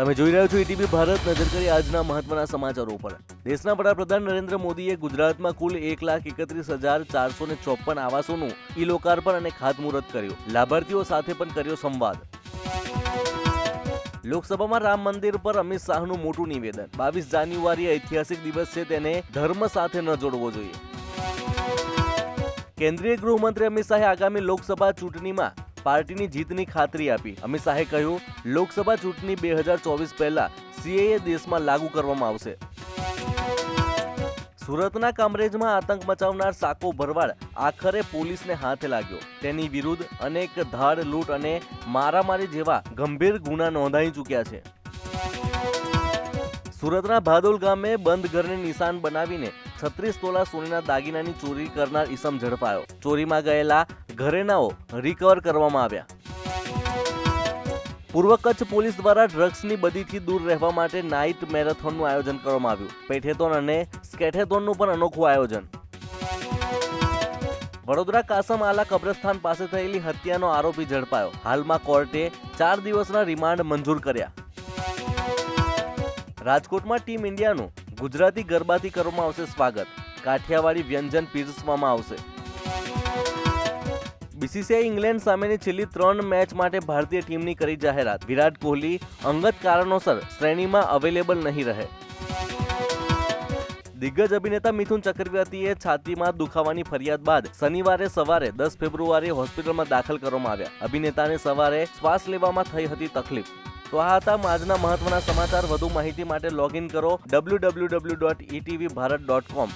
તમે જોઈ રહ્યા છો ઈટીવી ભારત. નજર કરી આજના મહત્વના સમાચારો પર. દેશના વડાપ્રધાન નરેન્દ્ર મોદીએ ગુજરાતમાં કુલ 1,31,454 આવાસોનું ઈ-લોકાર્પણ અને ખાતમુહૂર્ત કર્યું. લાભાર્થીઓ સાથે પણ કર્યો સંવાદ. લોકસભામાં રામ મંદિર પર અમિત શાહનું મોટું નિવેદન. 22 જાન્યુઆરી ઐતિહાસિક દિવસ છે, તેને ધર્મ સાથે ન જોડવો જોઈએ. કેન્દ્રીય ગૃહમંત્રી અમિત શાહે આગામી લોકસભા ચૂંટણીમાં પાર્ટીની જીતની ખાતરી આપી. અમિત શાહે કહ્યું, લોકસભા ચૂંટણી 2024 પહેલા સીએએ દેશમાં લાગુ કરવામાં આવશે. સુરતના કામરેજમાં આતંક મચાવનાર સાકો ભરવાડ આખરે પોલીસને હાથે લાગ્યો. તેની વિરુદ્ધ અનેક ધાડ, લૂંટ અને મારામારી જેવા ગંભીર ગુના નોંધાઈ ચૂક્યા છે. સુરતના ભાદોલ ગામે બંધ ઘરને નિશાન બનાવીને 36 તોલા સોનાના દાગીનાની ચોરી કરનાર ઈસમ ઝડપાયો. ચોરીમાં ગયેલા ઘરેણાઓ રિકવર કરવામાં આવ્યા. પૂર્વ કચ્છ પોલીસ દ્વારા ડ્રગ્સની બદીથી દૂર રહેવા માટે નાઇટ મેરેથોનનું આયોજન કરવામાં આવ્યું. પેઠેથોન અને સ્કેઠેથોનનું પણ અનોખું આયોજન. વડોદરા કાસમ આલા કબ્રસ્તાન પાસે થયેલી હત્યાનો આરોપી ઝડપાયો. હાલમાં કોર્ટે 4 દિવસના રિમાન્ડ મંજૂર કર્યા. રાજકોટમાં ટીમ ઇન્ડિયાનું ગુજરાતી ગરબાથી કરવામાં આવશે સ્વાગત. કાઠિયાવાડી વ્યંજન પીરસવામાં આવશે. બીસીસીઆઈ ઇંગ્લેન્ડ સામેની છેલ્લી 3 મેચ માટે ભારતીય ટીમની કરી જાહેરાત. વિરાટ કોહલી અંગત કારણોસર શ્રેણીમાં અવેલેબલ નહીં રહે. દિગ્ગજ અભિનેતા મિથુન ચક્રવર્તીએ છાતીમાં દુખાવાની ફરિયાદ બાદ શનિવારે સવારે 10 ફેબ્રુઆરીએ હોસ્પિટલમાં દાખલ કરવામાં આવ્યા. અભિનેતાને સવારે શ્વાસ લેવામાં થઈ હતી તકલીફ. તો આ હતા આજના મહત્વના સમાચાર. વધુ માહિતી માટે લોગિન કરો www.etvbharat.com.